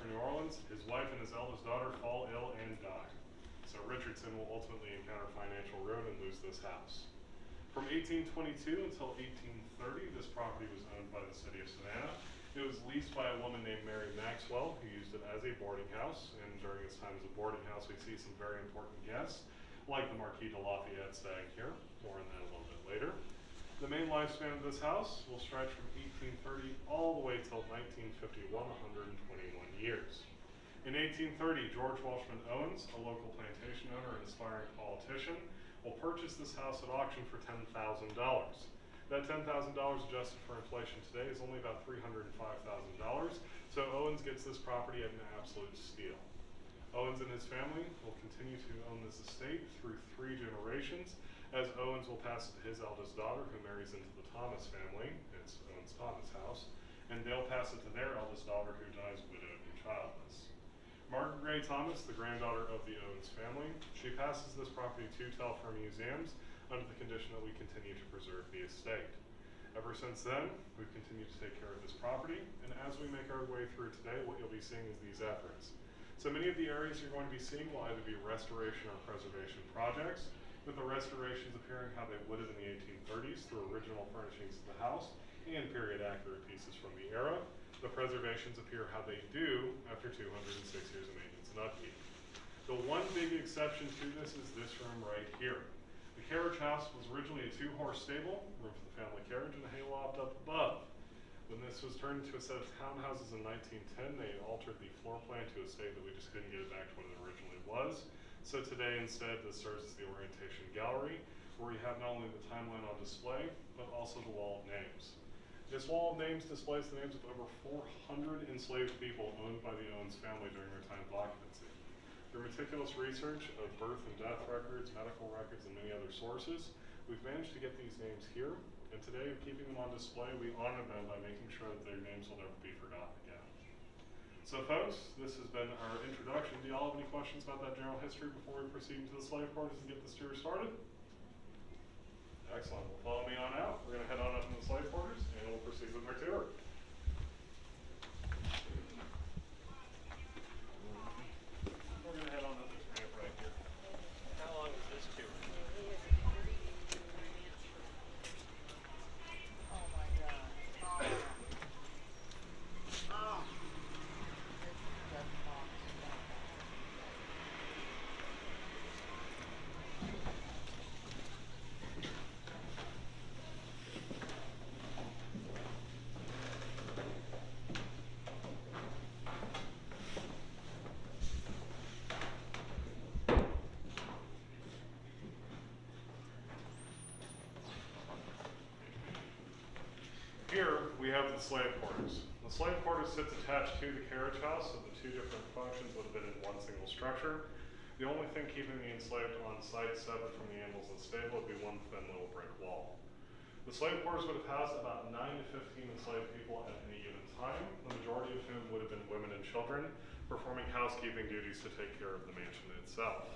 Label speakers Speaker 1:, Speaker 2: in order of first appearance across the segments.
Speaker 1: from New Orleans. His wife and his eldest daughter fall ill and die. So Richardson will ultimately encounter financial ruin and lose this house. From 1822 until 1830, this property was owned by the city of Savannah. It was leased by a woman named Mary Maxwell, who used it as a boarding house. And during its time as a boarding house, we see some very important guests, like the Marquita Lafayette staying here. More on that a little bit later. The main lifespan of this house will stretch from 1830 all the way till 1951, 121 years. In 1830, George Welshman Owens, a local plantation owner and aspiring politician, will purchase this house at auction for $10,000. That $10,000 adjusted for inflation today is only about $305,000, so Owens gets this property at an absolute steal. Owens and his family will continue to own this estate through 3 generations, as Owens will pass it to his eldest daughter, who marries into the Thomas family. It's Owens Thomas house, and they'll pass it to their eldest daughter, who dies widowed and childless. Margaret Gray Thomas, the granddaughter of the Owens family, she passes this property to Telfair Museums under the condition that we continue to preserve the estate. Ever since then, we've continued to take care of this property, and as we make our way through today, what you'll be seeing is these efforts. So many of the areas you're going to be seeing will either be restoration or preservation projects, with the restorations appearing how they would have in the 1830s through original furnishings of the house and period accurate pieces from the era. The preservations appear how they do after 206 years of maintenance and upkeep. The one big exception to this is this room right here. The carriage house was originally a 2-horse stable, room for the family carriage, and a hay loft up above. When this was turned into a set of townhouses in 1910, they altered the floor plan to a state that we just couldn't get it back to what it originally was. So today, instead, this serves as the orientation gallery, where we have not only the timeline on display, but also the wall of names. This wall of names displays the names of over 400 enslaved people owned by the Owens family during their time of occupancy. Through meticulous research of birth and death records, medical records, and many other sources, we've managed to get these names here, and today, keeping them on display, we honor them by making sure that their names will never be forgotten again. So folks, this has been our introduction. Do y'all have any questions about that general history before we proceed into the slave quarters and get this tour started? Excellent. Well, follow me on out. We're going to head on up into the slave quarters, and we'll proceed with our tour. We're going to head on up this ramp right here. How long is this tour?
Speaker 2: Oh my God. Oh.
Speaker 1: Here we have the slave quarters. The slave quarters sits attached to the carriage house, so the 2 different functions would have been in one single structure. The only thing keeping the enslaved on site separate from the animals in the stable would be one thin little brick wall. The slave quarters would have housed about 9 to 15 enslaved people at any given time, the majority of whom would have been women and children, performing housekeeping duties to take care of the mansion itself.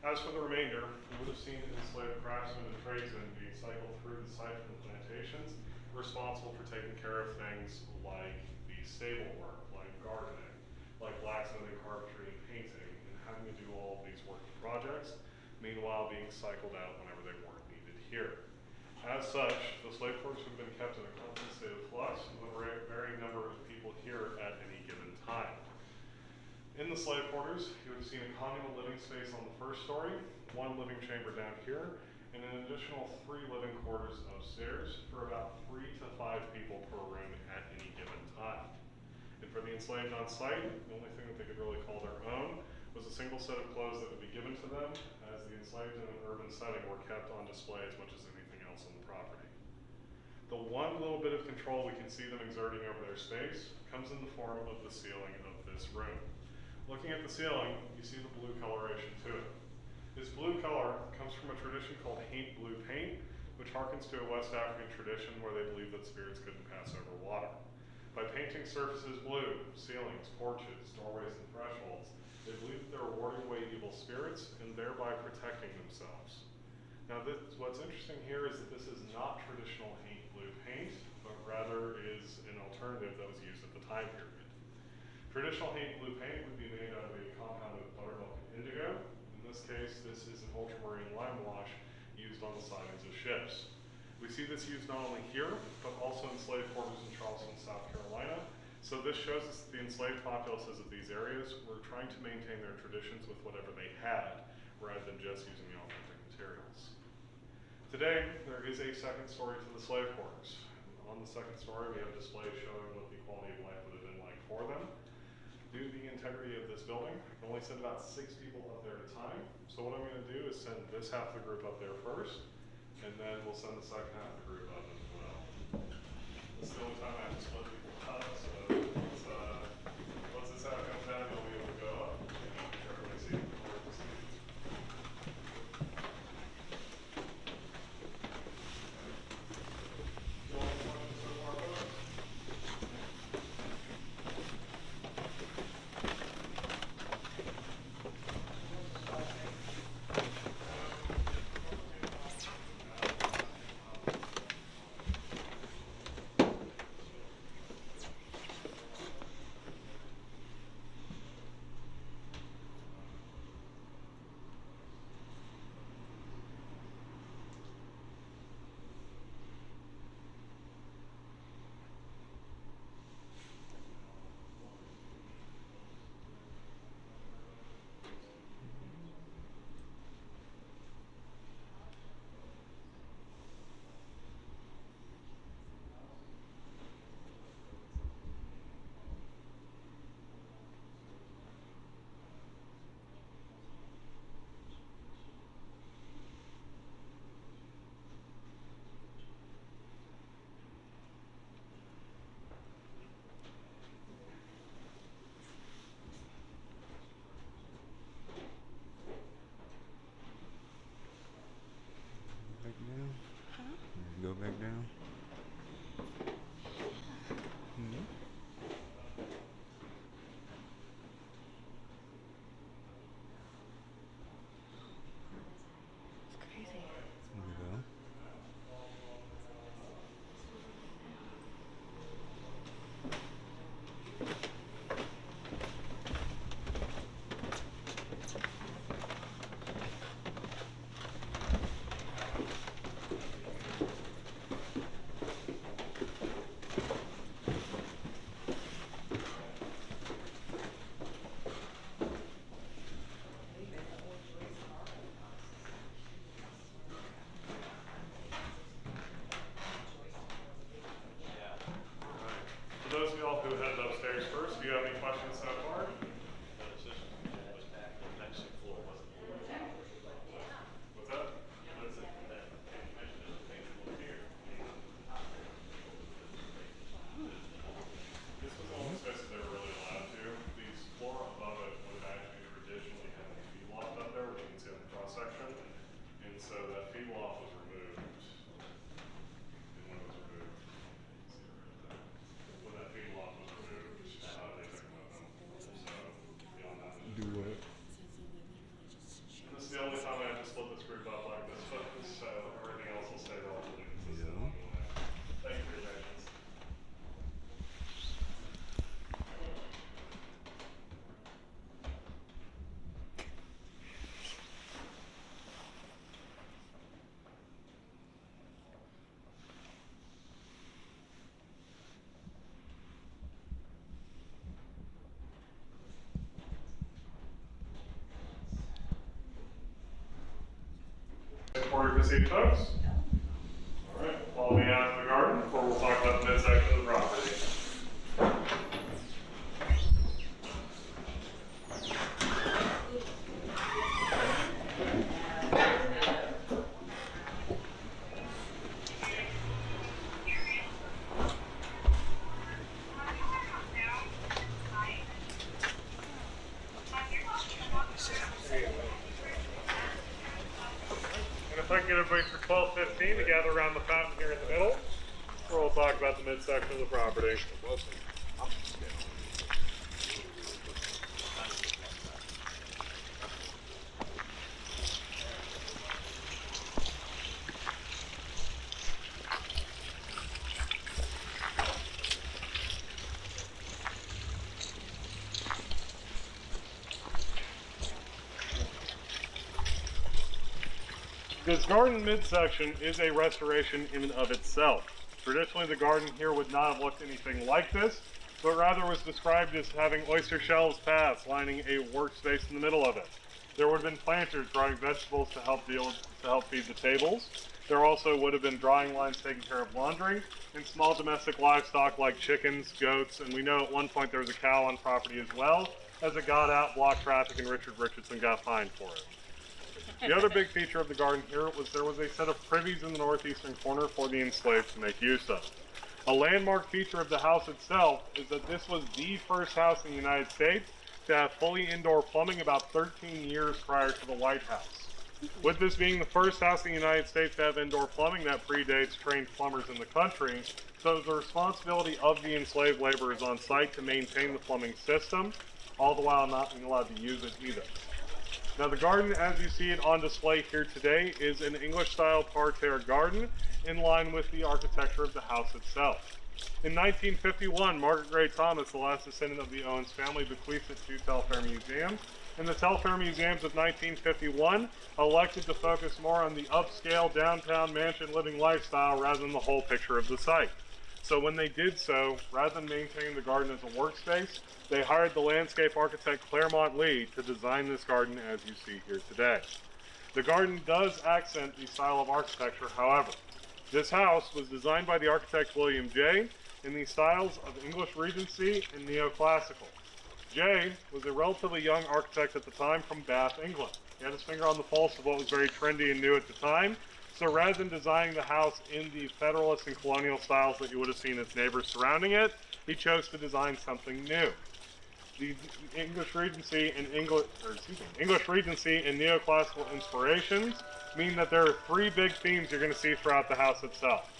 Speaker 1: As for the remainder, you would have seen enslaved craftsmen and tradesmen being cycled through the site from plantations, responsible for taking care of things like the stable work, like gardening, like blacksmithing, carpentry, and painting, and having to do all of these working projects, meanwhile being cycled out whenever they weren't needed here. As such, the slave quarters have been kept in a constant state of flux with a varying number of people here at any given time. In the slave quarters, you would have seen a communal living space on the first story, 1 living chamber down here, and an additional 3 living quarters upstairs for about 3 to 5 people per room at any given time. And for the enslaved on site, the only thing that they could really call their own was a single set of clothes that would be given to them, as the enslaved in an urban setting were kept on display as much as anything else on the property. The one little bit of control we can see them exerting over their space comes in the form of the ceiling of this room. Looking at the ceiling, you see the blue coloration to it. This blue color comes from a tradition called haint blue paint, which harkens to a West African tradition where they believed that spirits couldn't pass over water. By painting surfaces blue, ceilings, porches, doorways, and thresholds, they believed that they were warding away evil spirits and thereby protecting themselves. Now, what's interesting here is that this is not traditional haint blue paint, but rather is an alternative that was used at the time period. Traditional blue paint would be made out of a compound of buttermilk and indigo. In this case, this is an ultramarine lime wash used on the sidings of ships. We see this used not only here, but also in slave quarters in Charleston, South Carolina. So this shows us that the enslaved populaces of these areas were trying to maintain their traditions with whatever they had, rather than just using the authentic materials. Today, there is a second story to the slave quarters. On the second story, we have displays showing what the quality of life would have been like for them. Due to the integrity of this building, we can only send about 6 people up there at a time. So what I'm going to do is send this half of the group up there first, and then we'll send the second half of the group up as well. This is the only time I have to split people up, so once this half comes down, you'll be able to go up. Everybody see it before it's
Speaker 3: Go back down. Mm-hmm.
Speaker 4: It's crazy.
Speaker 3: There we go.
Speaker 1: For those of y'all who headed upstairs first, do you have any questions so far? What's that? This was the only space that they were really allowed to. The floor above it would have actually traditionally had a feed loft up there, which you can see on the cross section. And so that feed loft was removed. And when it was removed, when that feed loft was removed, they took it with them. So beyond that,
Speaker 3: Do what?
Speaker 1: and this is the only time I have to split this group up like this, so everything else will stay relatively consistent.
Speaker 3: Yeah.
Speaker 1: Thank you for your patience. Before we proceed, folks. All right, follow me out to the garden before we'll talk about the midsection of the property. If I can get everybody for 12:15 to gather around the fountain here in the middle, where we'll talk about the midsection of the property. This garden midsection is a restoration in and of itself. Traditionally, the garden here would not have looked anything like this, but rather was described as having oyster shells paths lining a workspace in the middle of it. There would have been planters growing vegetables to help feed the tables. There also would have been drying lines taking care of laundry, and small domestic livestock like chickens, goats, and we know at one point there was a cow on property as well. As it got out, blocked traffic, and Richard Richardson got fined for it. The other big feature of the garden here was there was a set of privies in the northeastern corner for the enslaved to make use of. A landmark feature of the house itself is that this was the first house in the United States to have fully indoor plumbing about 13 years prior to the White House. With this being the first house in the United States to have indoor plumbing, that predates trained plumbers in the country, so the responsibility of the enslaved laborers on site to maintain the plumbing system, all the while not being allowed to use it either. Now the garden, as you see it on display here today, is an English-style parterre garden in line with the architecture of the house itself. In 1951, Margaret Gray Thomas, the last descendant of the Owens family, bequeathed it to Telfair Museum, and the Telfair Museums of 1951 elected to focus more on the upscale downtown mansion living lifestyle rather than the whole picture of the site. So when they did so, rather than maintaining the garden as a workspace, they hired the landscape architect Claremont Lee to design this garden as you see here today. The garden does accent the style of architecture, however. This house was designed by the architect William Jay in the styles of English Regency and Neoclassical. Jay was a relatively young architect at the time from Bath, England. He had his finger on the pulse of what was very trendy and new at the time, so rather than designing the house in the Federalist and colonial styles that you would have seen its neighbors surrounding it, he chose to design something new. The English Regency and Neoclassical inspirations mean that there are three big themes you're going to see throughout the house itself.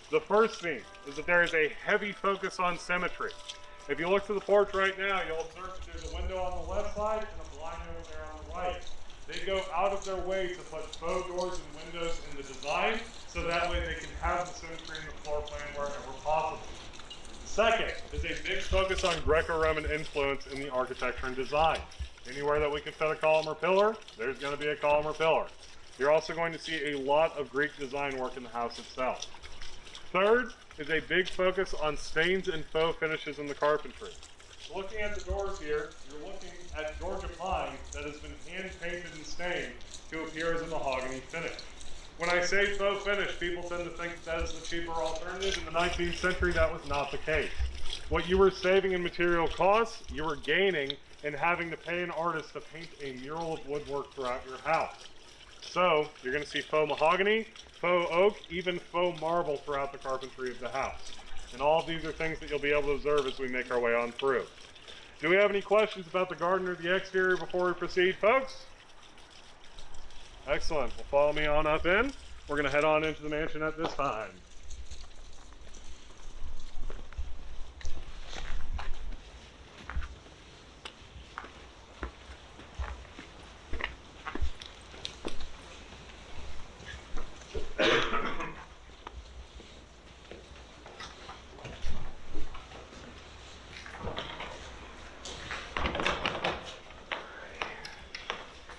Speaker 1: The first theme is that there is a heavy focus on symmetry. If you look to the porch right now, you'll observe that there's a window on the left side and a blind over there on the right. They go out of their way to put faux doors and windows in the design, so that way they can have the symmetry in the floor plan wherever possible. Second is a big focus on Greco-Roman influence in the architecture and design. Anywhere that we can fit a column or pillar, there's going to be a column or pillar. You're also going to see a lot of Greek design work in the house itself. Third is a big focus on stains and faux finishes in the carpentry. Looking at the doors here, you're looking at Georgia pine that has been hand-painted and stained to appear as a mahogany finish. When I say faux finish, people tend to think that is the cheaper alternative. In the 19th century, that was not the case. What you were saving in material costs, you were gaining in having to pay an artist to paint a mural of woodwork throughout your house. So, you're going to see faux mahogany, faux oak, even faux marble throughout the carpentry of the house. And all of these are things that you'll be able to observe as we make our way on through. Do we have any questions about the garden or the exterior before we proceed, folks? Excellent. Well, follow me on up in. We're going to head on into the mansion at this time.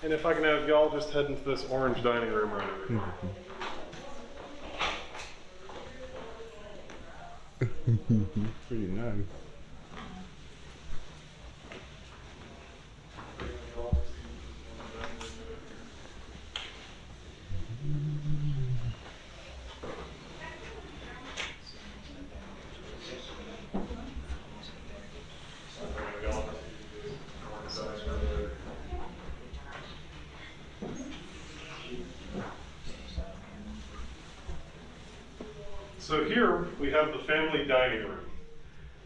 Speaker 1: And if I can have y'all just head into this orange dining room right over here.
Speaker 3: Pretty nice.
Speaker 1: So here we have the family dining room.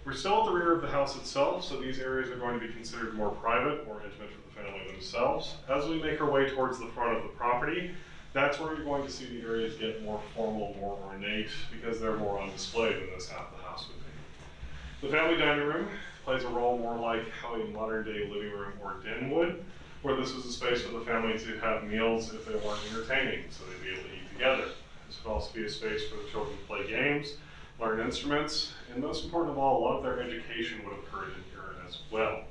Speaker 1: We're still at the rear of the house itself, so these areas are going to be considered more private, more intimate for the family themselves. As we make our way towards the front of the property, that's where you're going to see the areas get more formal, more ornate, because they're more on display than this half of the house would be. The family dining room plays a role more like how a modern day living room or den would, where this was a space for the family to have meals if they weren't entertaining, so they'd be able to eat together. This would also be a space for the children to play games, learn instruments, and most important of all, a lot of their education would have occurred in here as well.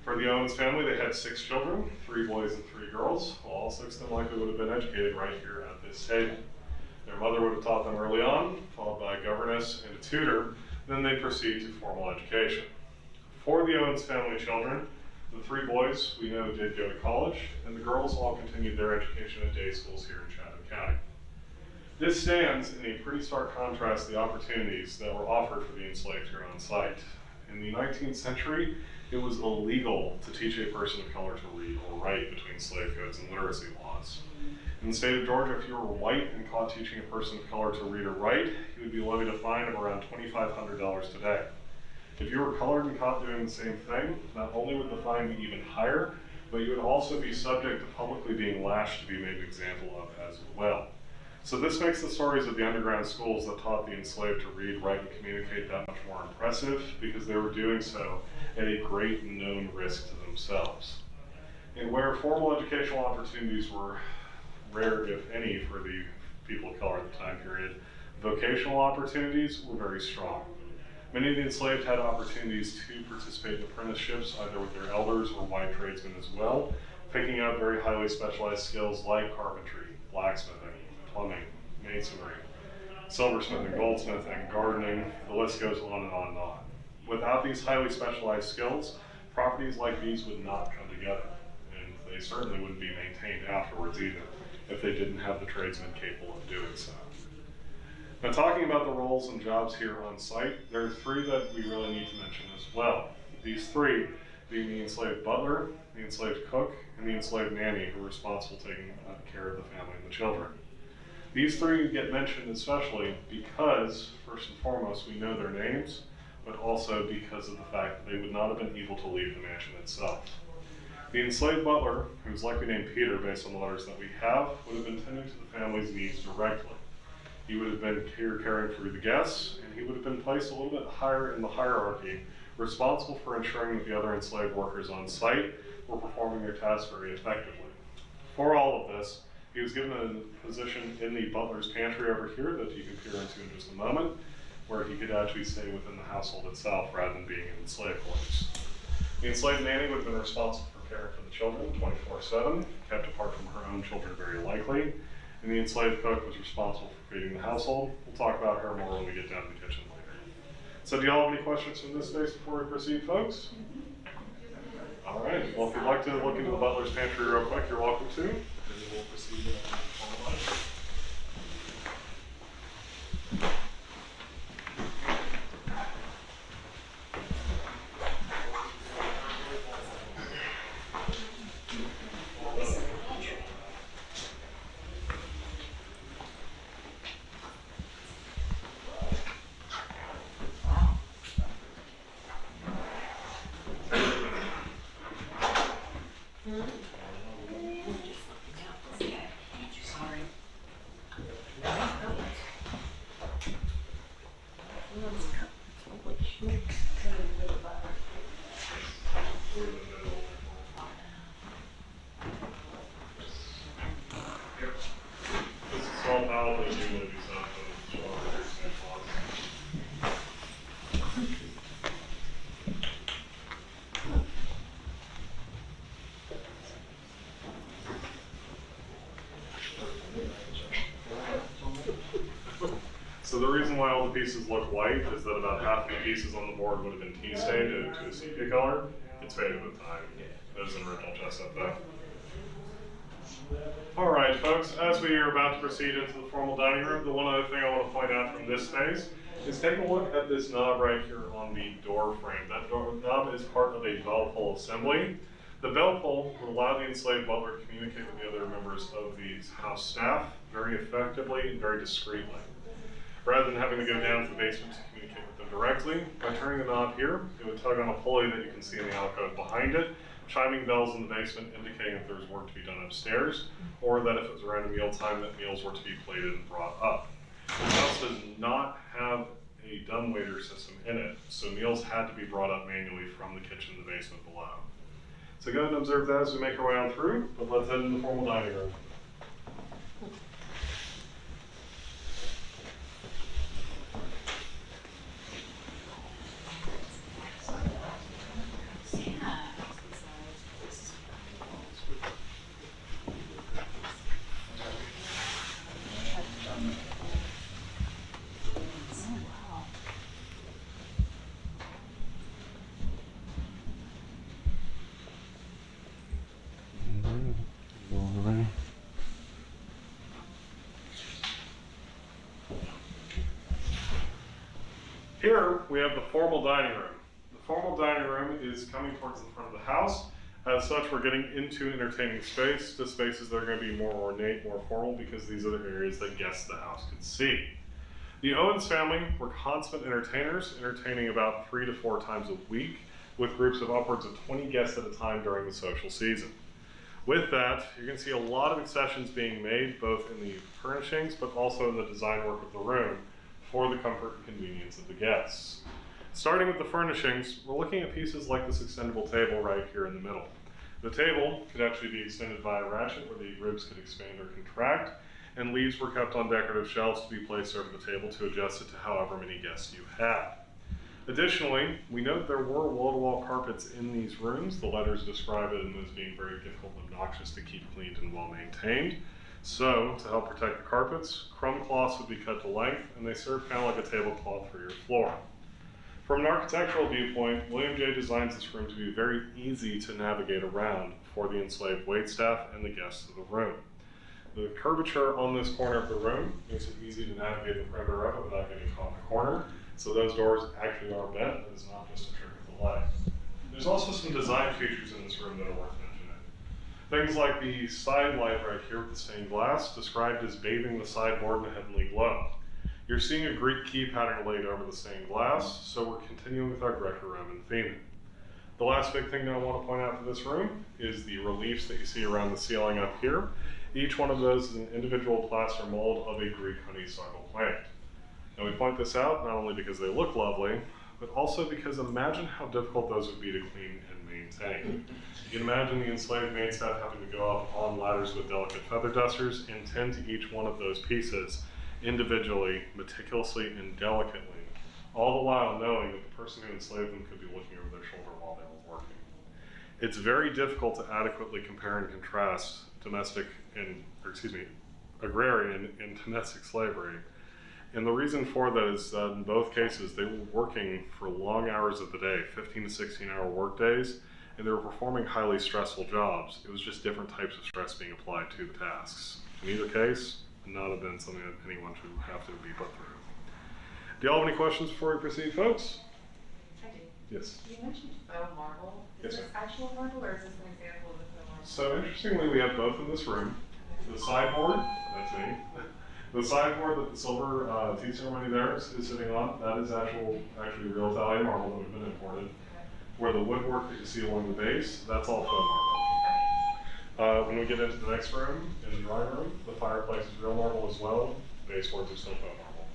Speaker 1: For the Owens family, they had 6 children, 3 boys and 3 girls. Well, all 6 of them likely would have been educated right here at this table. Their mother would have taught them early on, followed by a governess and a tutor, then they'd proceed to formal education. For the Owens family children, the 3 boys we know did go to college, and the girls all continued their education at day schools here in Chatham County. This stands in a pretty stark contrast to the opportunities that were offered for the enslaved here on site. In the 19th century, it was illegal to teach a person of color to read or write between slave codes and literacy laws. In the state of Georgia, if you were white and caught teaching a person of color to read or write, you would be levied a fine of around $2,500 today. If you were colored and caught doing the same thing, not only would the fine be even higher, but you would also be subject to publicly being lashed to be made an example of as well. So this makes the stories of the underground schools that taught the enslaved to read, write, and communicate that much more impressive because they were doing so at a great known risk to themselves. And where formal educational opportunities were rare, if any, for the people of color at the time period, vocational opportunities were very strong. Many of the enslaved had opportunities to participate in apprenticeships, either with their elders or white tradesmen as well, picking up very highly specialized skills like carpentry, blacksmithing, plumbing, masonry, silversmithing, goldsmithing, gardening, the list goes on and on and on. Without these highly specialized skills, properties like these would not come together, and they certainly wouldn't be maintained afterwards either if they didn't have the tradesmen capable of doing so. Now, talking about the roles and jobs here on site, there are 3 that we really need to mention as well. These 3 being the enslaved butler, the enslaved cook, and the enslaved nanny who were responsible for taking care of the family and the children. These 3 get mentioned especially because, first and foremost, we know their names, but also because of the fact that they would not have been able to leave the mansion itself. The enslaved butler, who was likely named Peter based on the letters that we have, would have been tending to the family's needs directly. He would have been here caring for the guests, and he would have been placed a little bit higher in the hierarchy, responsible for ensuring that the other enslaved workers on site were performing their tasks very effectively. For all of this, he was given a position in the butler's pantry over here that you can peer into in just a moment, where he could actually stay within the household itself rather than being in enslaved quarters. The enslaved nanny would have been responsible for caring for the children 24/7, kept apart from her own children very likely, and the enslaved cook was responsible for feeding the household. We'll talk about her more when we get down to the kitchen later. So do y'all have any questions from this space before we proceed, folks? All right, well, if you'd like to look into the butler's pantry real quick, you're welcome to. And then we'll proceed to the formal line. So the reason why all the pieces look white is that about half of the pieces on the board would have been tea stained to a sepia color. It's faded with time. There's an original Jessup though. All right, folks, as we are about to proceed into the formal dining room, the one other thing I want to point out from this space is take a look at this knob right here on the door frame. That door knob is part of a bell pull assembly. The bell pull will allow the enslaved butler to communicate with the other members of the house staff very effectively and very discreetly. Rather than having to go down to the basement to communicate with them directly, by turning the knob here, it would tug on a pulley that you can see in the alcove behind it, chiming bells in the basement indicating if there's work to be done upstairs, or that if it was around mealtime, that meals were to be plated and brought up. The house does not have a dumbwaiter system in it, so meals had to be brought up manually from the kitchen in the basement below. So go ahead and observe that as we make our way on through, but let's head into the formal dining room. Here we have the formal dining room. The formal dining room is coming towards the front of the house. As such, we're getting into entertaining space, to spaces that are going to be more ornate, more formal, because these are the areas that guests of the house could see. The Owens family were consummate entertainers, entertaining about 3 to 4 times a week, with groups of upwards of 20 guests at a time during the social season. With that, you're going to see a lot of accessions being made, both in the furnishings, but also in the design work of the room, for the comfort and convenience of the guests. Starting with the furnishings, we're looking at pieces like this extendable table right here in the middle. The table could actually be extended by a ratchet where the ribs could expand or contract, and leaves were kept on decorative shelves to be placed over the table to adjust it to however many guests you had. Additionally, we note there were wall-to-wall carpets in these rooms. The letters describe it as being very difficult and obnoxious to keep cleaned and well-maintained. So, to help protect the carpets, crumb cloths would be cut to length, and they serve kind of like a tablecloth for your floor. From an architectural viewpoint, William J. designs this room to be very easy to navigate around for the enslaved waitstaff and the guests of the room. The curvature on this corner of the room makes it easy to navigate the perimeter of it without getting caught in the corner. So those doors actually are bent, but it's not just a trick of the light. There's also some design features in this room that are worth mentioning. Things like the side light right here with the stained glass, described as bathing the sideboard in a heavenly glow. You're seeing a Greek key pattern laid over the stained glass, so we're continuing with our Greco-Roman theme. The last big thing that I want to point out for this room is the reliefs that you see around the ceiling up here. Each one of those is an individual plaster mold of a Greek honeysuckle plant. Now we point this out not only because they look lovely, but also because imagine how difficult those would be to clean and maintain. You can imagine the enslaved maidstaff having to go up on ladders with delicate feather dusters and tend to each one of those pieces individually, meticulously, and delicately, all the while knowing that the person who enslaved them could be looking over their shoulder while they were working. It's very difficult to adequately compare and contrast agrarian and domestic slavery. And the reason for that is that in both cases, they were working for long hours of the day, 15 to 16-hour work days, and they were performing highly stressful jobs. It was just different types of stress being applied to the tasks. In either case, it would not have been something that anyone should have to be put through. Do y'all have any questions before we proceed, folks?
Speaker 4: I do.
Speaker 1: Yes.
Speaker 4: You mentioned faux marble. Is
Speaker 1: Yes,
Speaker 4: this actual marble or is this an example of a faux marble?
Speaker 1: So interestingly, we have both in this room. The sideboard, that's me. The sideboard that the silver tea ceremony there is sitting on, that is actually real Italian marble that would have been imported.
Speaker 4: Okay.
Speaker 1: Where the woodwork that you see along the base, that's all faux marble. When we get into the next room, in the drawing room, the fireplace is real marble as well. Baseboards are still faux marble.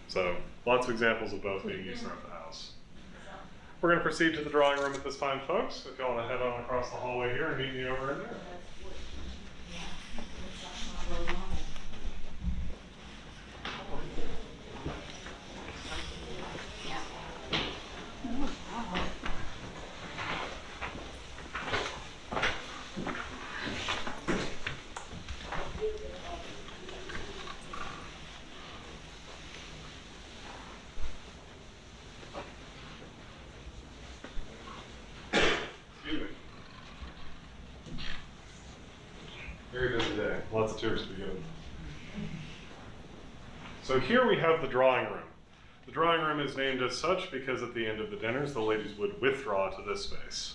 Speaker 1: So lots of examples of both being used throughout the house. We're going to proceed to the drawing room at this time, folks. If you want to head on across the hallway here and meet me over in there. Very busy day. Lots of tours to be given. So here we have the drawing room. The drawing room is named as such because at the end of the dinners, the ladies would withdraw to this space.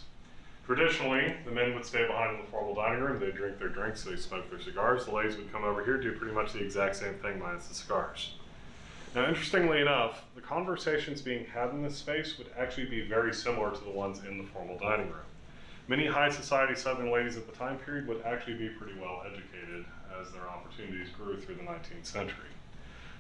Speaker 1: Traditionally, the men would stay behind in the formal dining room. They'd drink their drinks, they'd smoke their cigars. The ladies would come over here, do pretty much the exact same thing minus the cigars. Now, interestingly enough, the conversations being had in this space would actually be very similar to the ones in the formal dining room. Many high society Southern ladies at the time period would actually be pretty well educated as their opportunities grew through the 19th century.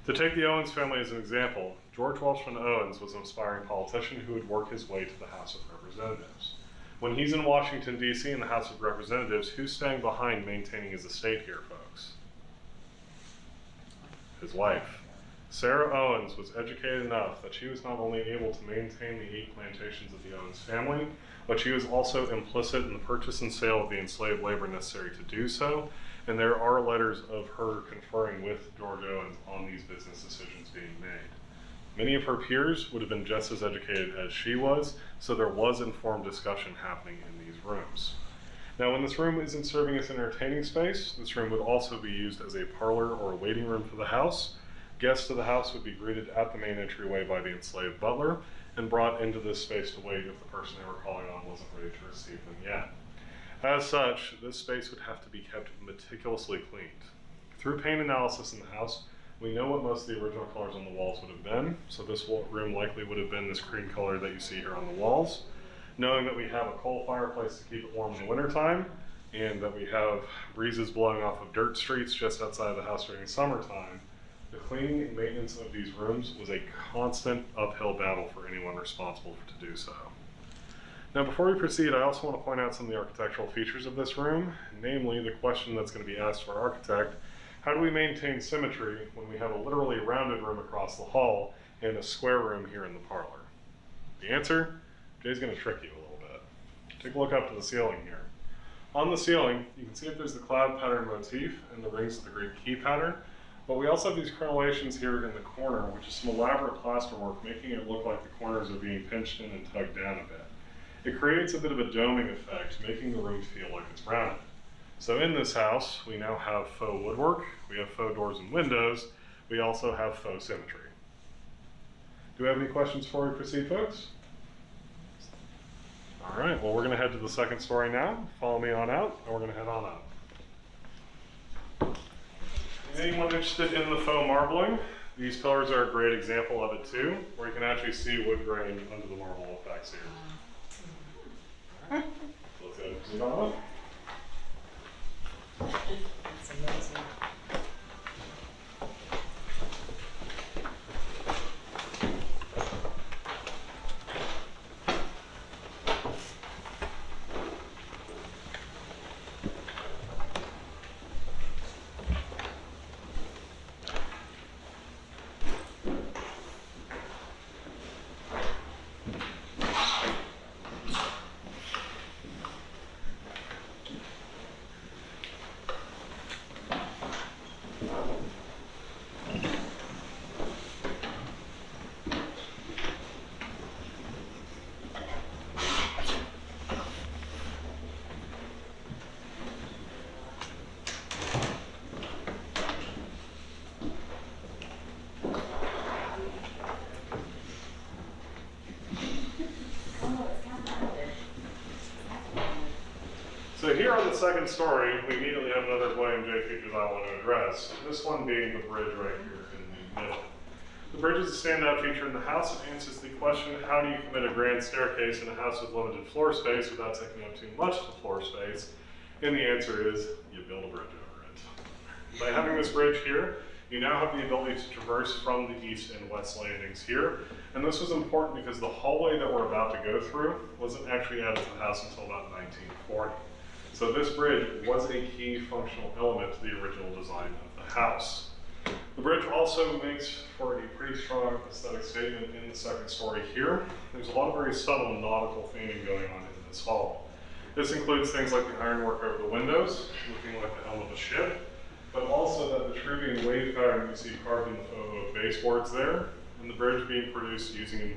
Speaker 1: To take the Owens family as an example, George Welshman Owens was an aspiring politician who would work his way to the House of Representatives. When he's in Washington, D.C. in the House of Representatives, who's staying behind maintaining his estate here, folks? His wife. Sarah Owens was educated enough that she was not only able to maintain the 8 plantations of the Owens family, but she was also implicit in the purchase and sale of the enslaved labor necessary to do so, and there are letters of her conferring with George Owens on these business decisions being made. Many of her peers would have been just as educated as she was, so there was informed discussion happening in these rooms. Now, when this room isn't serving as an entertaining space, this room would also be used as a parlor or a waiting room for the house. Guests to the house would be greeted at the main entryway by the enslaved butler and brought into this space to wait if the person they were calling on wasn't ready to receive them yet. As such, this space would have to be kept meticulously cleaned. Through paint analysis in the house, we know what most of the original colors on the walls would have been, so this room likely would have been this cream color that you see here on the walls. Knowing that we have a coal fireplace to keep it warm in the wintertime, and that we have breezes blowing off of dirt streets just outside the house during the summertime, the cleaning and maintenance of these rooms was a constant uphill battle for anyone responsible to do so. Now before we proceed, I also want to point out some of the architectural features of this room, namely the question that's going to be asked to our architect: how do we maintain symmetry when we have a literally rounded room across the hall and a square room here in the parlor? The answer? Jay's going to trick you a little bit. Take a look up to the ceiling here. On the ceiling, you can see that there's the cloud pattern motif and the rings of the Greek key pattern, but we also have these crenellations here in the corner, which is some elaborate plasterwork, making it look like the corners are being pinched in and tugged down a bit. It creates a bit of a doming effect, making the room feel like it's rounded. So in this house, we now have faux woodwork, we have faux doors and windows, we also have faux symmetry. Do we have any questions before we proceed, folks? All right, well, we're going to head to the second story now. Follow me on out, and we're going to head on up. Anyone interested in the faux marbling? These pillars are a great example of it too, where you can actually see wood grain under the marble effects here. All right, let's go ahead and proceed on up.
Speaker 2: That's amazing.
Speaker 1: So here on the second story, we immediately have another William J. features I want to address. This one being the bridge right here in the middle. The bridge is a standout feature in the house. It answers the question, how do you commit a grand staircase in a house with limited floor space without taking up too much of the floor space? And the answer is, you build a bridge over it. By having this bridge here, you now have the ability to traverse from the east and west landings here. And this was important because the hallway that we're about to go through wasn't actually added to the house until about 1940. So this bridge was a key functional element to the original design of the house. The bridge also makes for a pretty strong aesthetic statement in the second story here. There's a lot of very subtle nautical theming going on in this hall. This includes things like the ironwork over the windows, looking like the helm of a ship, but also that Vitruvian wave pattern you see carved in the photo of baseboards there, and the bridge being produced using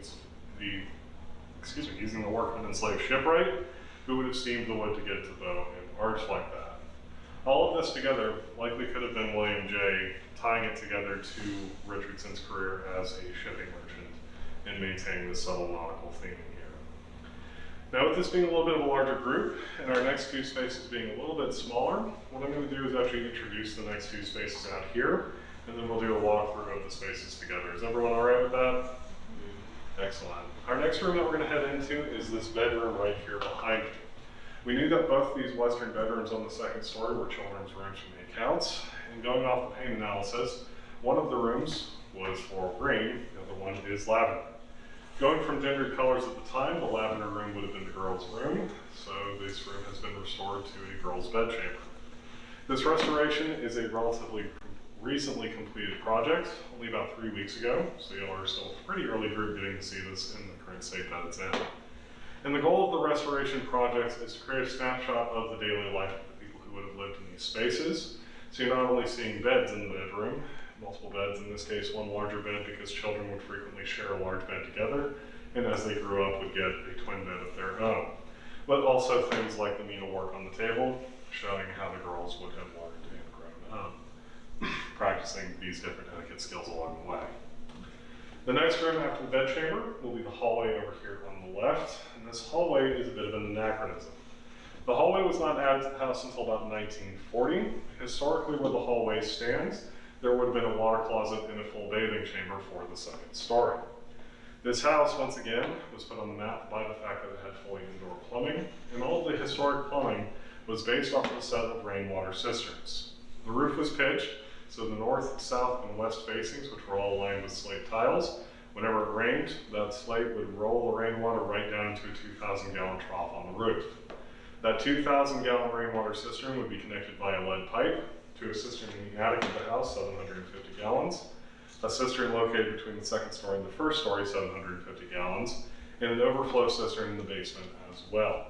Speaker 1: the work of an enslaved shipwright, who would have steamed the wood to get it to bow and arch like that. All of this together likely could have been William J. tying it together to Richardson's career as a shipping merchant and maintaining this subtle nautical theming here. Now with this being a little bit of a larger group and our next two spaces being a little bit smaller, what I'm going to do is actually introduce the next two spaces out here, and then we'll do a walkthrough of the spaces together. Is everyone all right with that? Excellent. Our next room that we're going to head into is this bedroom right here behind me. We knew that both these western bedrooms on the second story were children's rooms from the accounts, and going off the paint analysis, one of the rooms was floral green, the other one is lavender. Going from gendered colors at the time, the lavender room would have been the girls' room, so this room has been restored to a girls' bedchamber. This restoration is a relatively recently completed project, only about 3 weeks ago, so you are still a pretty early group getting to see this in the current state that it's in. And the goal of the restoration project is to create a snapshot of the daily life of the people who would have lived in these spaces. So you're not only seeing beds in the bedroom, multiple beds, in this case one larger bed because children would frequently share a large bed together, and as they grew up would get a twin bed of their own. But also things like the needlework on the table, showing how the girls would have learned and grown up. practicing these different etiquette skills along the way. The next room after the bedchamber will be the hallway over here on the left, and this hallway is a bit of an anachronism. The hallway was not added to the house until about 1940. Historically, where the hallway stands, there would have been a water closet and a full bathing chamber for the second story. This house, once again, was put on the map by the fact that it had fully indoor plumbing, and all of the historic plumbing was based off of a set of rainwater cisterns. The roof was pitched, so the north, south, and west facings, which were all lined with slate tiles, whenever it rained, that slate would roll the rainwater right down into a 2,000-gallon trough on the roof. That 2,000-gallon rainwater cistern would be connected via lead pipe to a cistern in the attic of the house, 750 gallons, a cistern located between the second story and the first story, 750 gallons, and an overflow cistern in the basement as well.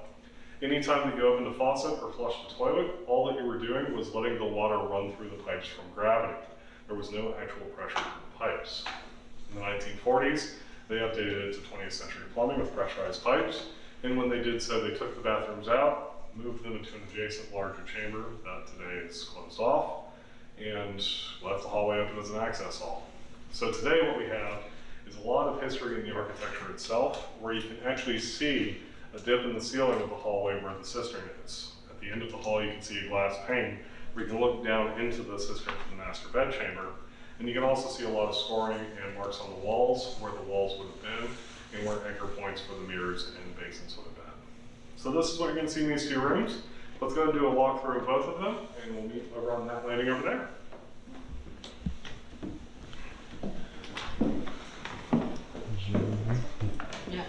Speaker 1: Anytime that you opened a faucet or flushed the toilet, all that you were doing was letting the water run through the pipes from gravity. There was no actual pressure in the pipes. In the 1940s, they updated it to 20th century plumbing with pressurized pipes, and when they did so, they took the bathrooms out, moved them into an adjacent larger chamber that today is closed off, and left the hallway open as an access hall. So today what we have is a lot of history in the architecture itself, where you can actually see a dip in the ceiling of the hallway where the cistern is. At the end of the hall, you can see a glass pane where you can look down into the cistern for the master bedchamber. And you can also see a lot of scoring and marks on the walls where the walls would have been and where anchor points for the mirrors and basins would have been. So this is what you're going to see in these two rooms. Let's go and do a walkthrough of both of them, and we'll meet over on that landing over there.
Speaker 2: Yeah.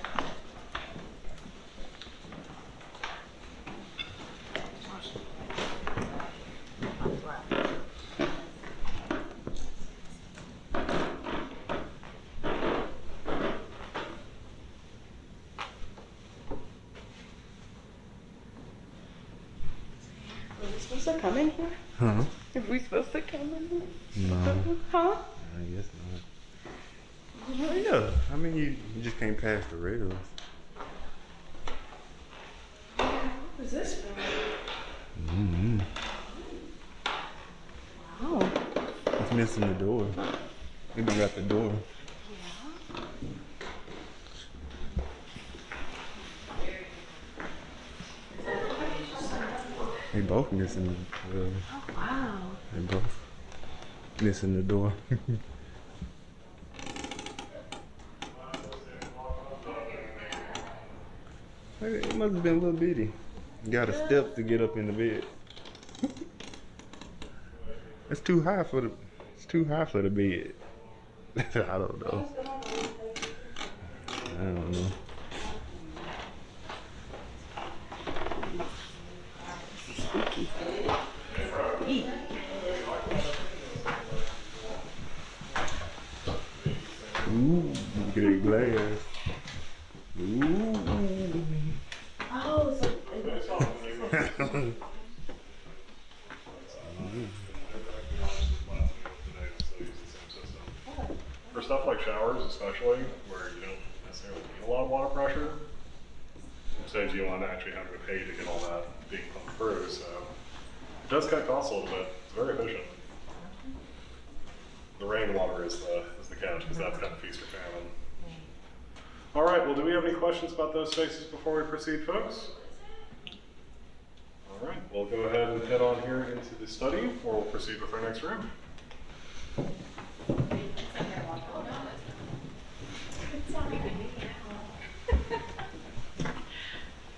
Speaker 5: Are we supposed to come in here?
Speaker 3: Huh?
Speaker 5: Are we supposed to come in here?
Speaker 3: No.
Speaker 5: Huh?
Speaker 3: I guess not. Well, yeah. I mean, you just can't pass the rails.
Speaker 5: What is this for?
Speaker 3: Mm-hmm.
Speaker 5: Wow.
Speaker 3: It's missing the door. Maybe got the door. They both missing the
Speaker 5: Oh, wow.
Speaker 3: They both missing the door. It must have been a little bitty. You got a step to get up in the bed. It's too high for the. It's too high for the bed. I don't know. I don't know. Ooh, look at that glass. Ooh.
Speaker 5: Oh, so
Speaker 1: For stuff like showers, especially, where you don't necessarily need a lot of water pressure, it saves you on actually having to pay to get all that being pumped through, so it does cut costs a little bit. It's very efficient. The rainwater is the catch, because that's kind of feast or famine. All right, well, do we have any questions about those spaces before we proceed, folks? All right, we'll go ahead and head on here into the study, or we'll proceed with our next room.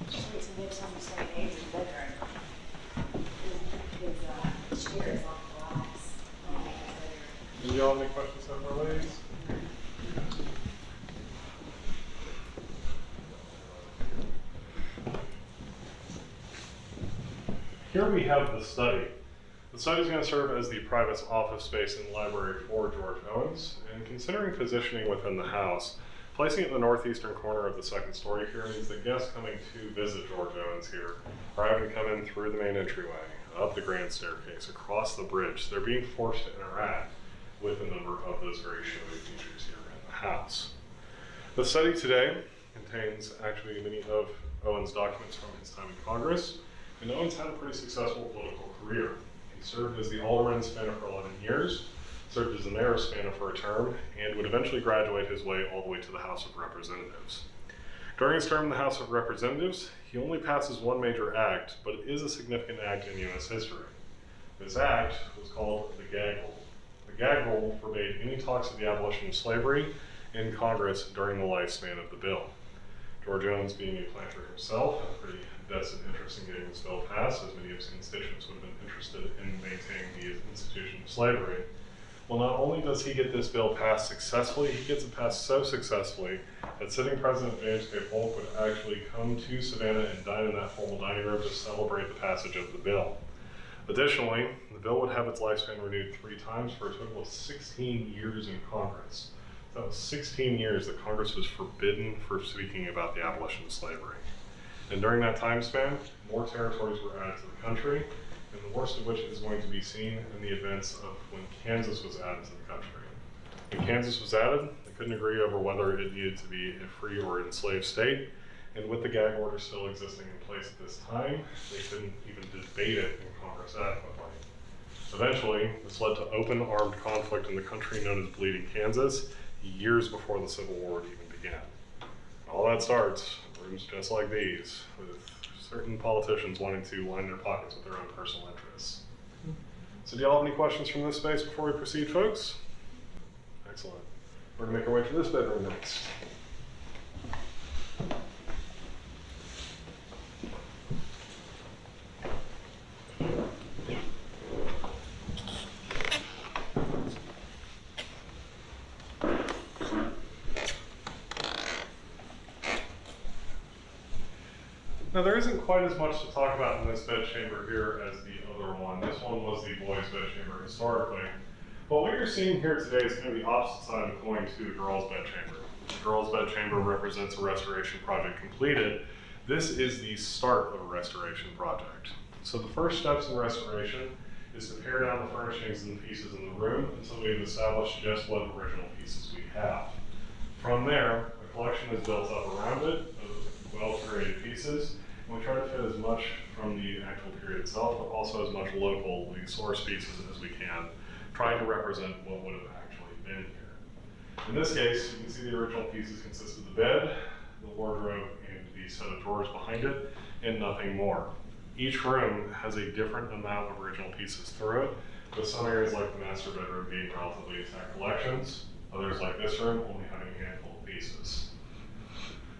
Speaker 2: Just wait till next time we start in Amy's bedroom. His chair is on glass.
Speaker 1: Do y'all have any questions so far, ladies? Here we have the study. The study is going to serve as the private office space and library for George Owens, and considering positioning within the house, placing it in the northeastern corner of the second story here means that guests coming to visit George Owens here are having to come in through the main entryway, up the grand staircase, across the bridge. They're being forced to interact with a number of those very showy features here in the house. The study today contains actually many of Owen's documents from his time in Congress, and Owens had a pretty successful political career. He served as the alderman in Savannah for 11 years, served as the mayor of Savannah for a term, and would eventually graduate his way all the way to the House of Representatives. During his term in the House of Representatives, he only passes one major act, but it is a significant act in U.S. history. This act was called the Gag Rule. The Gag Rule forbade any talks of the abolition of slavery in Congress during the lifespan of the bill. George Owens, being a planter himself, had a pretty vested interest in getting this bill passed, as many of his constituents would have been interested in maintaining the institution of slavery. Well, not only does he get this bill passed successfully, he gets it passed so successfully that sitting President James K. Polk would actually come to Savannah and dine in that formal dining room to celebrate the passage of the bill. Additionally, the bill would have its lifespan renewed 3 times for a total of 16 years in Congress. That was 16 years that Congress was forbidden for speaking about the abolition of slavery. And during that time span, more territories were added to the country, and the worst of which is going to be seen in the events of when Kansas was added to the country. When Kansas was added, they couldn't agree over whether it needed to be a free or enslaved state, and with the gag order still existing in place at this time, they couldn't even debate it in Congress adequately. Eventually, this led to open armed conflict in the country known as Bleeding Kansas, years before the Civil War would even begin. All that starts in rooms just like these, with certain politicians wanting to line their pockets with their own personal interests. So do y'all have any questions from this space before we proceed, folks? Excellent. We're gonna make our way to this bedroom next. Now there isn't quite as much to talk about in this bedchamber here as the other one. This one was the boys' bedchamber historically. But what you're seeing here today is kind of the opposite side of the coin to the girls' bedchamber. The girls' bedchamber represents a restoration project completed. This is the start of a restoration project. So the first steps in restoration is to pare down the furnishings and the pieces in the room until we've established just what original pieces we have. From there, a collection is built up around it of well-curated pieces. And we try to fit as much from the actual period itself, but also as much locally sourced pieces as we can, trying to represent what would have actually been here. In this case, you can see the original pieces consist of the bed, the wardrobe, and the set of drawers behind it, and nothing more. Each room has a different amount of original pieces through it, with some areas like the master bedroom being relatively intact collections, others like this room only having a handful of pieces.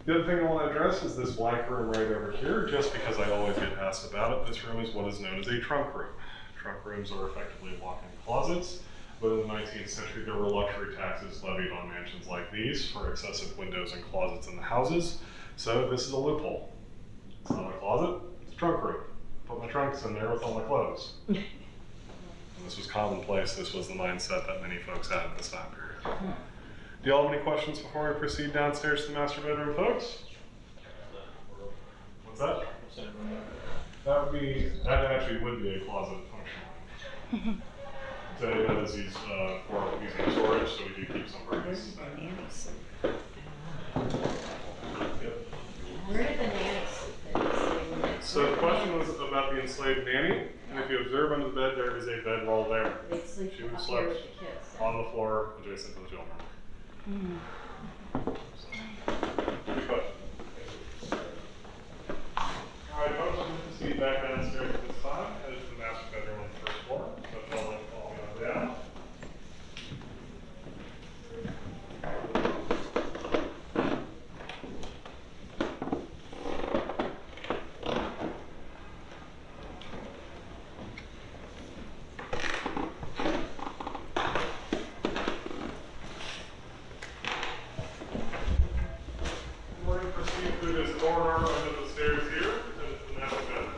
Speaker 1: The other thing I want to address is this black room right over here, just because I always get asked about it. This room is what is known as a trunk room. Trunk rooms are effectively walk-in closets, but in the 19th century there were luxury taxes levied on mansions like these for excessive windows and closets in the houses, so this is a loophole. It's not a closet, it's a trunk room. Put my trunks in there with all my clothes. This was commonplace, this was the mindset that many folks had at this time period. Do y'all have any questions before we proceed downstairs to the master bedroom, folks? What's that? That actually would be a closet function. So that is used for using storage, so we do keep some of our pieces back. Yep.
Speaker 2: Where did the nannies?
Speaker 1: So the question was about the enslaved nanny, and if you observe under the bed, there is a bedroll there.
Speaker 2: They sleep
Speaker 1: She would
Speaker 2: up
Speaker 1: sleep
Speaker 2: here with the kids.
Speaker 1: on the floor adjacent to the children. Good question. All right, folks, I'm going to proceed back downstairs at this time. Headed to the master bedroom on the first floor. So follow me down. We're going to proceed through this corridor under the stairs here, headed to the master bedroom.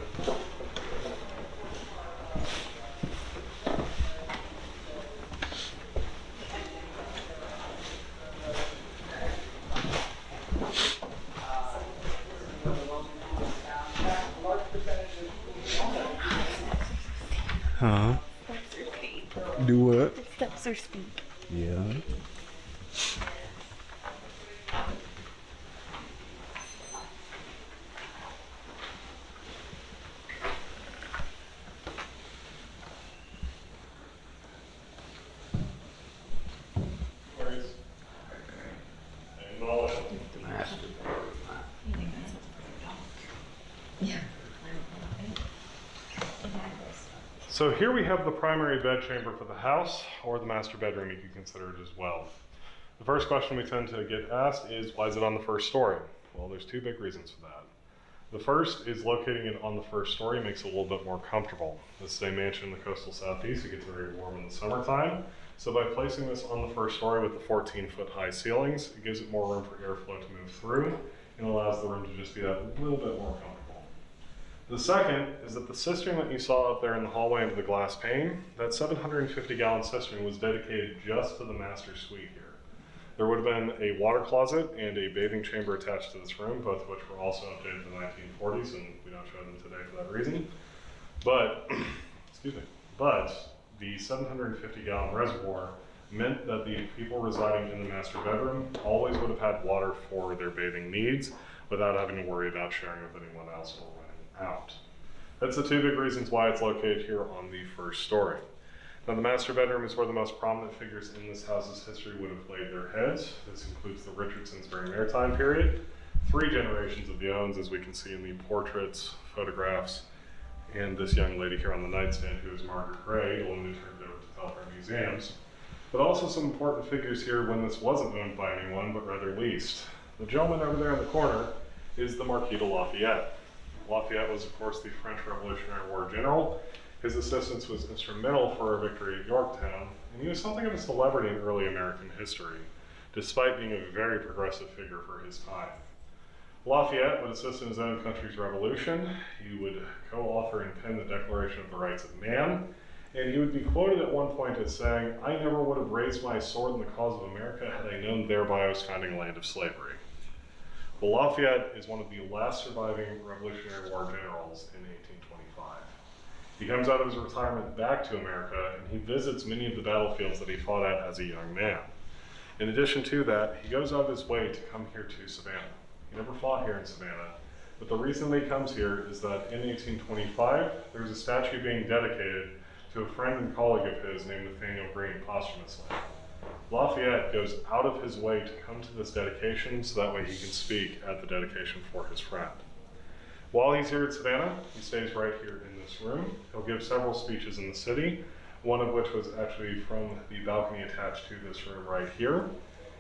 Speaker 3: Huh? Do what?
Speaker 5: The steps are steep.
Speaker 3: Yeah.
Speaker 1: So here we have the primary bedchamber for the house, or the master bedroom, you could consider it as well. The first question we tend to get asked is, why is it on the first story? Well, there's two big reasons for that. The first is locating it on the first story makes it a little bit more comfortable. This is a mansion in the coastal southeast. It gets very warm in the summertime. So by placing this on the first story with the 14-foot high ceilings, it gives it more room for airflow to move through and allows the room to just be that little bit more comfortable. The second is that the cistern that you saw up there in the hallway under the glass pane, that 750-gallon cistern was dedicated just to the master suite here. There would have been a water closet and a bathing chamber attached to this room, both of which were also updated in the 1940s, and we don't show them today for that reason. But, excuse me, but the 750-gallon reservoir meant that the people residing in the master bedroom always would have had water for their bathing needs without having to worry about sharing with anyone else or running out. That's the two big reasons why it's located here on the first story. Now, the master bedroom is where the most prominent figures in this house's history would have laid their heads. This includes the Richardsons during their time period, 3 generations of the Owens, as we can see in the portraits, photographs, and this young lady here on the nightstand, who is Margaret Gray, the woman who turned over to Telfair Museums. But also some important figures here when this wasn't owned by anyone, but rather leased. The gentleman over there in the corner is the Marquita Lafayette. Lafayette was, of course, the French Revolutionary War general. His assistance was instrumental for our victory at Yorktown, and he was something of a celebrity in early American history, despite being a very progressive figure for his time. Lafayette would assist in his own country's revolution. He would co-author and pen the Declaration of the Rights of Man, and he would be quoted at one point as saying, "I never would have raised my sword in the cause of America had I known thereby I was founding a land of slavery." Well, Lafayette is one of the last surviving Revolutionary War generals in 1825. He comes out of his retirement back to America, and he visits many of the battlefields that he fought at as a young man. In addition to that, he goes out of his way to come here to Savannah. He never fought here in Savannah, but the reason that he comes here is that in 1825, there was a statue being dedicated to a friend and colleague of his named Nathaniel Greene posthumously. Lafayette goes out of his way to come to this dedication so that way he can speak at the dedication for his friend. While he's here at Savannah, he stays right here in this room. He'll give several speeches in the city, one of which was actually from the balcony attached to this room right here.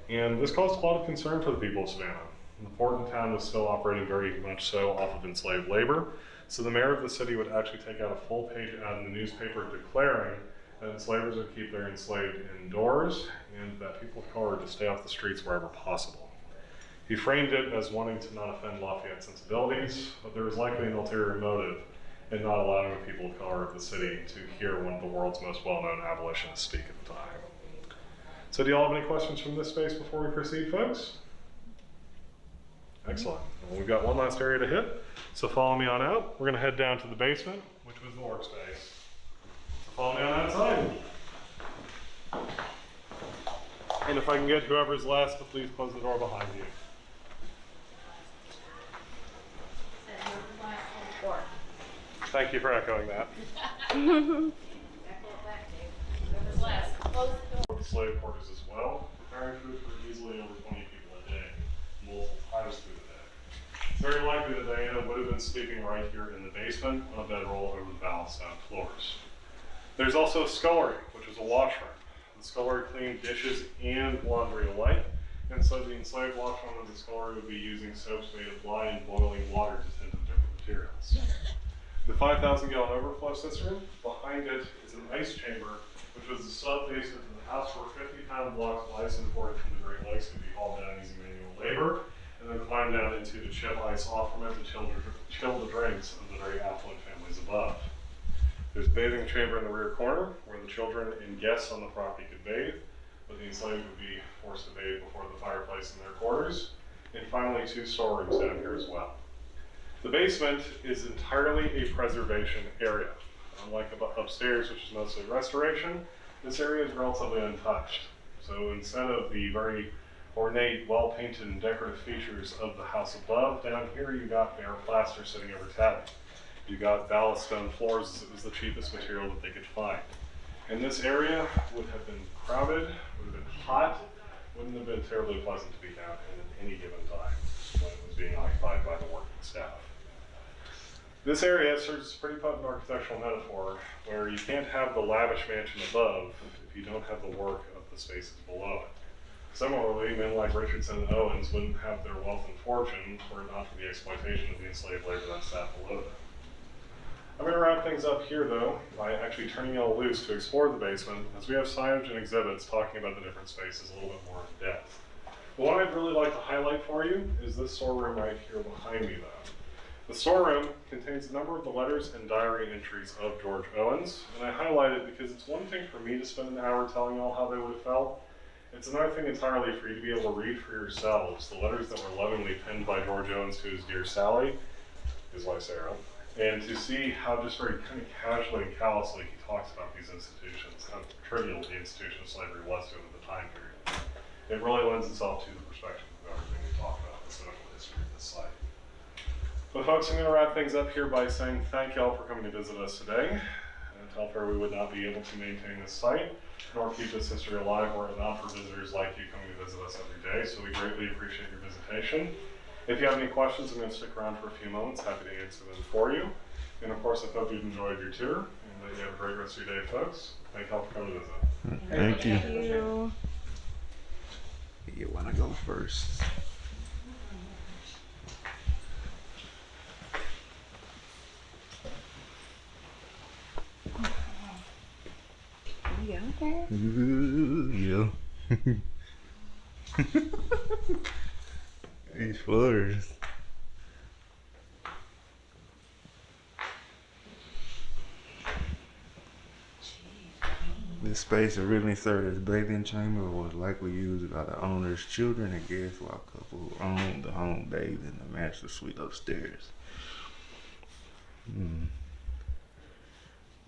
Speaker 1: And this caused a lot of concern for the people of Savannah. The important town was still operating very much so off of enslaved labor. So the mayor of the city would actually take out a full page ad in the newspaper declaring that enslavers would keep their enslaved indoors and that people of color were to stay off the streets wherever possible. He framed it as wanting to not offend Lafayette's sensibilities, but there was likely an ulterior motive in not allowing the people of color of the city to hear one of the world's most well-known abolitionists speak at the time. So do you all have any questions from this space before we proceed, folks? Excellent. Well, we've got one last area to hit, so follow me on out. We're going to head down to the basement, which was the workspace. So follow me on outside. And if I can get whoever's last to please close the door behind you. Thank you for echoing that. The slave quarters as well, preparing food for easily over 20 people a day, multiple times through the day. It's very likely that Diana would have been sleeping right here in the basement on a bedroll over the balanced out floors. There's also a scullery, which is a washroom. The scullery cleaned dishes and laundry alike, and so the enslaved washwoman of the scullery would be using soaps made of lye and boiling water to tint the different materials. The 5,000-gallon overflow cistern, behind it is an ice chamber, which was the sub-basement of the house where 50-pound blocks of ice imported from the Great Lakes could be hauled down using manual labor, and then climbed down into the chip ice off from it to chill the drinks of the very affluent families above. There's a bathing chamber in the rear corner where the children and guests on the property could bathe, but the enslaved would be forced to bathe before the fireplace in their quarters. And finally, 2 storerooms down here as well. The basement is entirely a preservation area. Unlike upstairs, which is mostly restoration, this area is relatively untouched. So instead of the very ornate, well-painted and decorative features of the house above, down here you got bare plaster sitting over tatting. You got ballast stone floors as it was the cheapest material that they could find. And this area would have been crowded, would have been hot, wouldn't have been terribly pleasant to be down in at any given time when it was being occupied by the working staff. This area serves as a pretty potent architectural metaphor where you can't have the lavish mansion above if you don't have the work of the spaces below it. Similarly, men like Richardson and Owens wouldn't have their wealth and fortune were it not for the exploitation of the enslaved labor that sat below them. I'm going to wrap things up here, though, by actually turning y'all loose to explore the basement, as we have signage and exhibits talking about the different spaces a little bit more in depth. But what I'd really like to highlight for you is this storeroom right here behind me, though. The storeroom contains a number of the letters and diary entries of George Owens, and I highlight it because it's one thing for me to spend an hour telling y'all how they would have felt. It's another thing entirely for you to be able to read for yourselves the letters that were lovingly penned by George Owens to his dear Sally, his wife Sarah, and to see how just very kind of casually and callously he talks about these institutions, how trivial the institution of slavery was to him at the time period. It really lends itself to the perspective of everything we talk about the social history of this site. But folks, I'm going to wrap things up here by saying thank y'all for coming to visit us today. And tell fair we would not be able to maintain this site, nor keep this history alive were it not for visitors like you coming to visit us every day, so we greatly appreciate your visitation. If you have any questions, I'm going to stick around for a few moments, happy to answer them for you. And of course, I hope you've enjoyed your tour, and that you have a great rest of your day, folks. Thank y'all for coming to visit.
Speaker 3: Thank you.
Speaker 5: Thank you.
Speaker 3: You wanna go first?
Speaker 5: You got there?
Speaker 3: Ooh, yeah. These floors. This space originally served as bathing chamber and was likely used by the owner's children and guests while a couple who owned the home bathed in the master suite upstairs.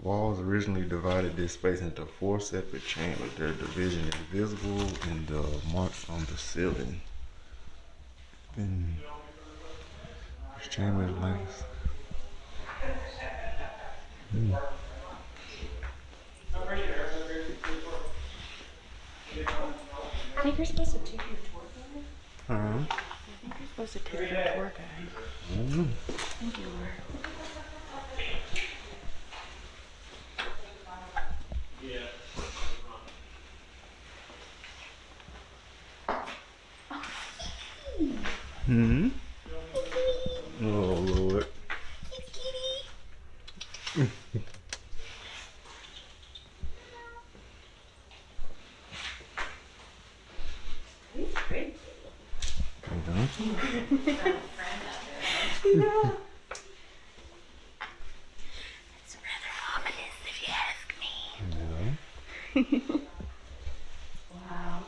Speaker 3: Walls originally divided this space into 4 separate chambers. Their division is visible in the marks on the ceiling. This chamber is nice.
Speaker 5: I think you're supposed to take your tour guide.
Speaker 3: Uh-huh.
Speaker 5: I think you're supposed to take your tour guide.
Speaker 3: I don't know.
Speaker 5: Thank you, Laura.
Speaker 3: Hmm. Oh Lord.
Speaker 2: He's great.
Speaker 5: Yeah.
Speaker 2: It's rather ominous if you ask me.
Speaker 3: Yeah.
Speaker 2: Wow.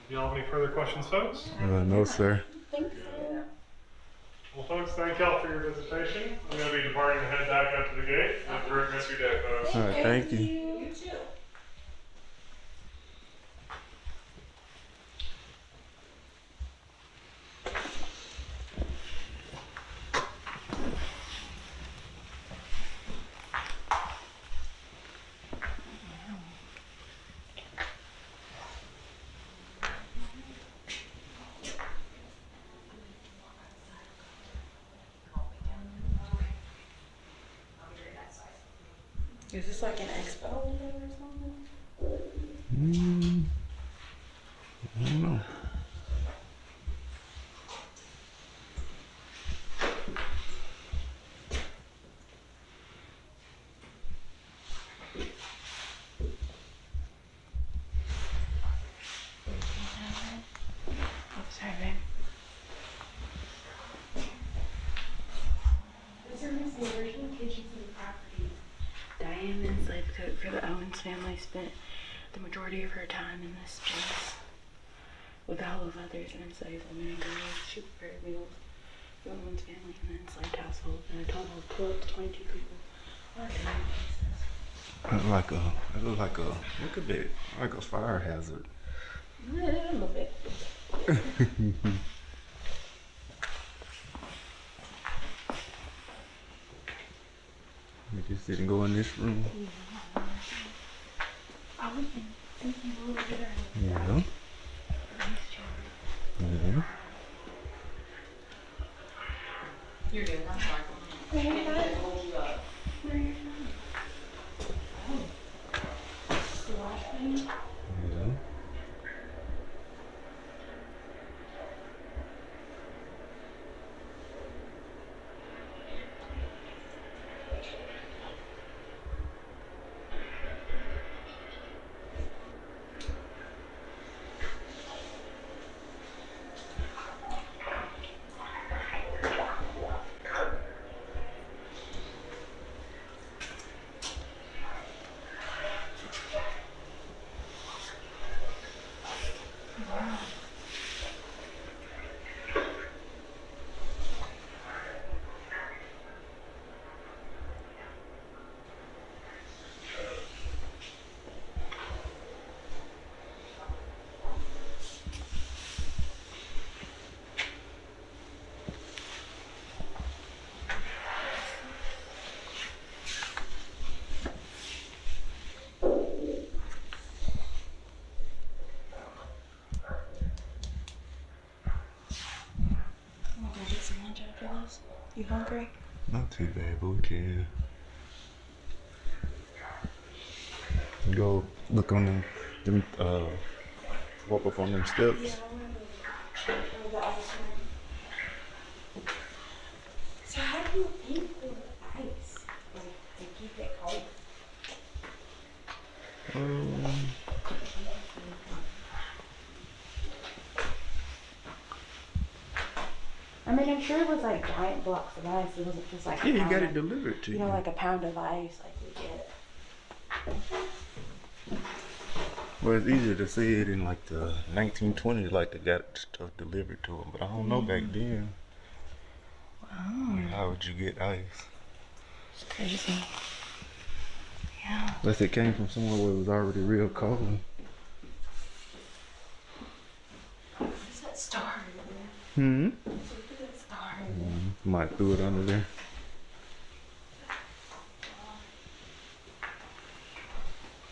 Speaker 1: Do y'all have any further questions, folks?
Speaker 3: No, sir.
Speaker 5: Thanks.
Speaker 1: Well, folks, thank y'all for your visitation. I'm going to be departing to head back up to the gate. Have a great rest of your day, folks.
Speaker 3: All right, thank you.
Speaker 2: You too.
Speaker 5: Is this like an expo or something?
Speaker 3: I don't know.
Speaker 5: Oh, sorry, babe.
Speaker 4: This room is the original kitchen for the property.
Speaker 5: Diane, the enslaved cook for the Owens family, spent the majority of her time in this space. With all of others enslaved women and girls, she prepared meals for the Owens family and the enslaved household, and a total of 12 to 22 people on a daily basis.
Speaker 3: It look like a, look a bit, like a fire hazard.
Speaker 5: A little bit.
Speaker 3: We just didn't go in this room.
Speaker 5: I was thinking a little bit earlier.
Speaker 3: Yeah.
Speaker 5: Nice job.
Speaker 3: Yeah.
Speaker 5: You're good. I'm sorry.
Speaker 4: Where are you from?
Speaker 5: Where are you from?
Speaker 4: The Washington?
Speaker 3: Yeah.
Speaker 5: I'm gonna go get some lunch after this. You hungry?
Speaker 3: Not too bad, but we can go look on them walk up on them steps.
Speaker 4: Yeah, I want to go the ice cream. So how do you eat with ice? Like, to keep it cold? I mean, I'm sure it was like giant blocks of ice. It wasn't just like
Speaker 3: Yeah,
Speaker 4: a
Speaker 3: you
Speaker 4: pound
Speaker 3: got
Speaker 4: of-
Speaker 3: it delivered to
Speaker 4: You
Speaker 3: you.
Speaker 4: know, like a pound of ice, like we get.
Speaker 3: Well, it's easier to see it in like the 1920s, like they got stuff delivered to them. But I don't know back then.
Speaker 5: Wow.
Speaker 3: How would you get ice?
Speaker 5: It's crazy. Yeah.
Speaker 3: Unless it came from somewhere where it was already real cold.
Speaker 4: What's that star over there?
Speaker 3: Hmm.
Speaker 4: Look at that star over there.
Speaker 3: Might threw it under there.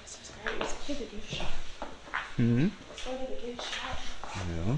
Speaker 4: This is great. Let's go to the gift shop.
Speaker 3: Hmm.
Speaker 4: Let's go to the gift shop.
Speaker 3: Yeah.